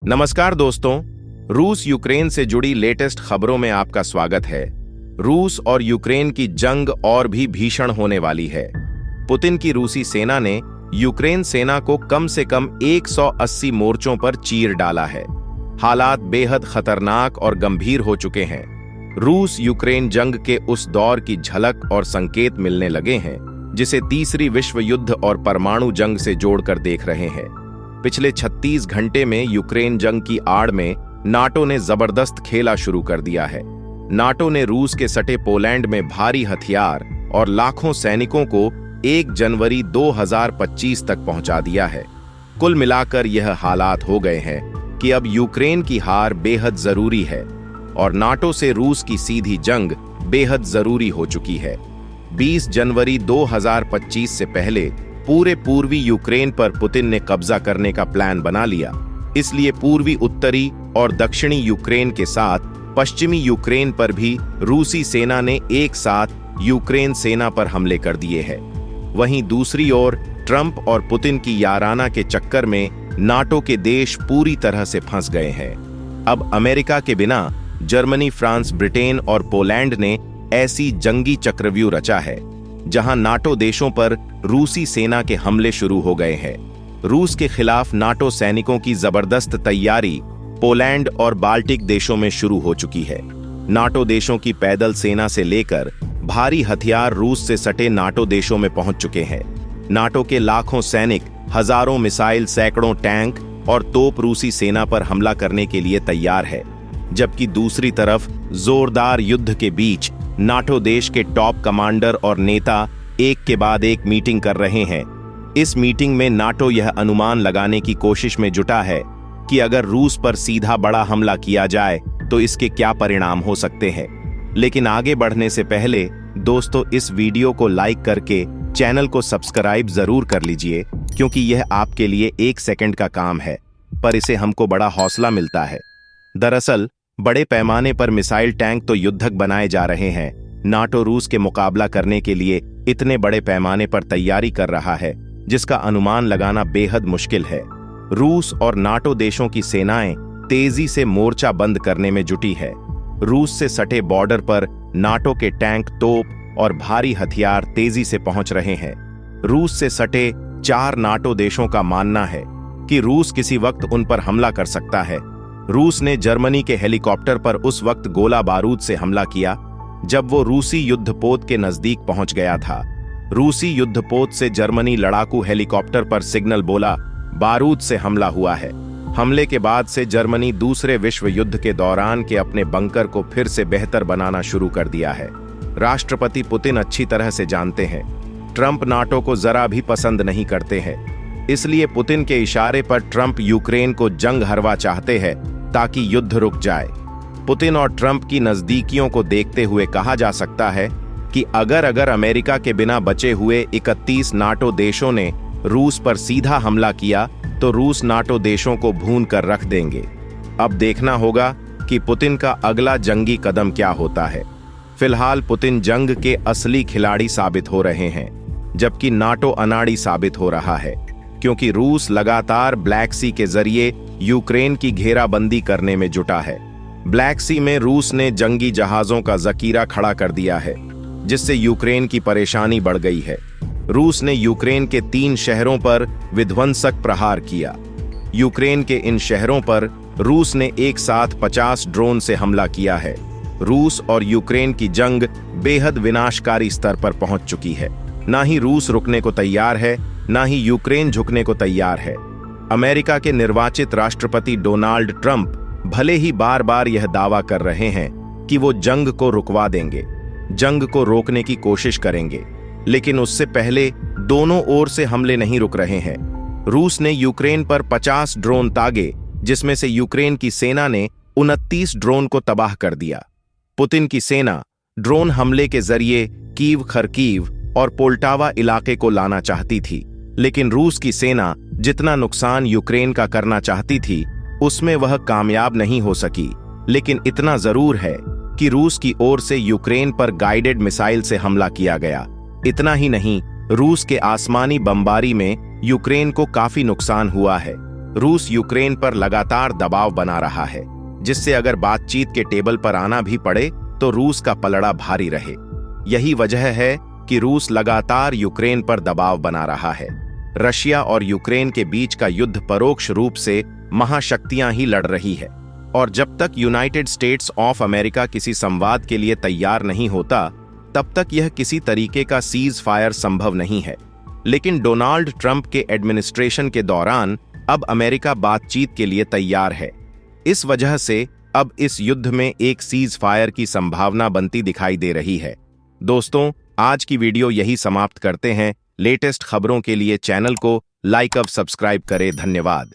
नमस्कार दोस्तों, रूस यूक्रेन से जुड़ी लेटेस्ट खबरों में आपका स्वागत है। रूस और यूक्रेन की जंग और भी भीषण होने वाली है। पुतिन की रूसी सेना ने यूक्रेन सेना को कम से कम 180 मोर्चों पर चीर डाला है। हालात बेहद खतरनाक और गंभीर हो चुके हैं। रूस यूक्रेन जंग के उस दौर की झलक और संकेत मिलने लगे हैं जिसे तीसरी विश्व युद्ध और परमाणु जंग से जोड़कर देख रहे हैं। पिछले 36 घंटे में यूक्रेन जंग की आड़ में नाटो ने जबरदस्त खेला शुरू कर दिया है। नाटो ने रूस के सटे पोलैंड में भारी हथियार और लाखों सैनिकों को 1 जनवरी 2025 तक पहुंचा दिया है। कुल मिलाकर यह हालात हो गए हैं कि अब यूक्रेन की हार बेहद जरूरी है और नाटो से रूस की सीधी जंग बेहद जरूरी हो चुकी है। 20 जनवरी 2025 से पहले पूरे पूर्वी यूक्रेन पर पुतिन ने कब्जा करने का प्लान बना लिया। इसलिए पूर्वी, उत्तरी और दक्षिणी यूक्रेन के साथ पश्चिमी यूक्रेन पर भी रूसी सेना ने एक साथ यूक्रेन सेना पर हमले कर दिए हैं। वहीं दूसरी ओर ट्रंप और पुतिन की याराना के चक्कर में नाटो के देश पूरी तरह से फंस गए हैं। अब अमेरिका के बिना जर्मनी, फ्रांस, ब्रिटेन और पोलैंड ने ऐसी जंगी चक्रव्यूह रचा है जहां नाटो देशों पर रूसी सेना के हमले शुरू हो गए हैं। रूस के खिलाफ नाटो सैनिकों की जबरदस्त तैयारी पोलैंड और बाल्टिक देशों में शुरू हो चुकी है। नाटो देशों की पैदल सेना से लेकर भारी हथियार रूस से सटे नाटो देशों में पहुंच चुके हैं। नाटो के लाखों सैनिक, हजारों मिसाइल, सैकड़ों टैंक और तोप रूसी सेना पर हमला करने के लिए तैयार है। जबकि दूसरी तरफ जोरदार युद्ध के बीच नाटो देश के टॉप कमांडर और नेता एक के बाद एक मीटिंग कर रहे हैं। इस मीटिंग में नाटो यह अनुमान लगाने की कोशिश में जुटा है कि अगर रूस पर सीधा बड़ा हमला किया जाए तो इसके क्या परिणाम हो सकते हैं। लेकिन आगे बढ़ने से पहले दोस्तों, इस वीडियो को लाइक करके चैनल को सब्सक्राइब जरूर कर लीजिए, क्योंकि यह आपके लिए 1 सेकंड का काम है, पर इसे हमको बड़ा हौसला मिलता है। दरअसल बड़े पैमाने पर मिसाइल टैंक तो युद्धक बनाए जा रहे हैं। नाटो रूस के मुकाबला करने के लिए इतने बड़े पैमाने पर तैयारी कर रहा है जिसका अनुमान लगाना बेहद मुश्किल है। रूस और नाटो देशों की सेनाएं तेजी से मोर्चा बंद करने में जुटी है। रूस से सटे बॉर्डर पर नाटो के टैंक, तोप और भारी हथियार तेजी से पहुंच रहे हैं। रूस से सटे 4 नाटो देशों का मानना है कि रूस किसी वक्त उन पर हमला कर सकता है। रूस ने जर्मनी के हेलीकॉप्टर पर उस वक्त गोला बारूद से हमला किया जब वो रूसी युद्धपोत के नजदीक पहुंच गया था। रूसी युद्धपोत से जर्मनी लड़ाकू हेलीकॉप्टर पर सिग्नल बोला, बारूद से हमला हुआ है। हमले के बाद से जर्मनी दूसरे विश्व युद्ध के दौरान के अपने बंकर को फिर से बेहतर बनाना शुरू कर दिया है। राष्ट्रपति पुतिन अच्छी तरह से जानते हैं ट्रंप नाटो को जरा भी पसंद नहीं करते हैं। इसलिए पुतिन के इशारे पर ट्रंप यूक्रेन को जंग हरवा चाहते हैं ताकि युद्ध रुक जाए। पुतिन और ट्रंप की नजदीकियों को देखते हुए कहा जा सकता है कि अगर अमेरिका के बिना बचे हुए 31 नाटो देशों ने रूस पर सीधा हमला किया तो रूस नाटो देशों को भून कर रख देंगे। अब देखना होगा कि पुतिन का अगला जंगी कदम क्या होता है। फिलहाल पुतिन जंग के असली खिलाड़ी साबित हो रहे हैं, जबकि नाटो अनाड़ी साबित हो रहा है, क्योंकि रूस लगातार ब्लैक सी के जरिए यूक्रेन की घेराबंदी करने में जुटा है। ब्लैक सी में रूस ने जंगी जहाजों का जखीरा खड़ा कर दिया है, जिससे यूक्रेन की परेशानी बढ़ गई है। रूस ने यूक्रेन के 3 शहरों पर विध्वंसक प्रहार किया। यूक्रेन के इन शहरों पर रूस ने एक साथ 50 ड्रोन से हमला किया है। रूस और यूक्रेन की जंग बेहद विनाशकारी स्तर पर पहुंच चुकी है। ना ही रूस रुकने को तैयार है, ना ही यूक्रेन झुकने को तैयार है। अमेरिका के निर्वाचित राष्ट्रपति डोनाल्ड ट्रंप भले ही बार बार यह दावा कर रहे हैं कि वो जंग को रुकवा देंगे, जंग को रोकने की कोशिश करेंगे, लेकिन उससे पहले दोनों ओर से हमले नहीं रुक रहे हैं। रूस ने यूक्रेन पर 50 ड्रोन तागे, जिसमें से यूक्रेन की सेना ने 29 ड्रोन को तबाह कर दिया। पुतिन की सेना ड्रोन हमले के जरिए कीव, खरकीव और पोल्टावा इलाके को लाना चाहती थी, लेकिन रूस की सेना जितना नुकसान यूक्रेन का करना चाहती थी उसमें वह कामयाब नहीं हो सकी। लेकिन इतना जरूर है कि रूस की ओर से यूक्रेन पर गाइडेड मिसाइल से हमला किया गया। इतना ही नहीं, रूस के आसमानी बमबारी में यूक्रेन को काफी नुकसान हुआ है। रूस यूक्रेन पर लगातार दबाव बना रहा है, जिससे अगर बातचीत के टेबल पर आना भी पड़े तो रूस का पलड़ा भारी रहे। यही वजह है कि रूस लगातार यूक्रेन पर दबाव बना रहा है। रशिया और यूक्रेन के बीच का युद्ध परोक्ष रूप से महाशक्तियां ही लड़ रही है, और जब तक यूनाइटेड स्टेट्स ऑफ अमेरिका किसी संवाद के लिए तैयार नहीं होता, तब तक यह किसी तरीके का सीज फायर संभव नहीं है। लेकिन डोनाल्ड ट्रंप के एडमिनिस्ट्रेशन के दौरान अब अमेरिका बातचीत के लिए तैयार है। इस वजह से अब इस युद्ध में एक सीज फायर की संभावना बनती दिखाई दे रही है। दोस्तों, आज की वीडियो यही समाप्त करते हैं। लेटेस्ट खबरों के लिए चैनल को लाइक और सब्सक्राइब करें। धन्यवाद।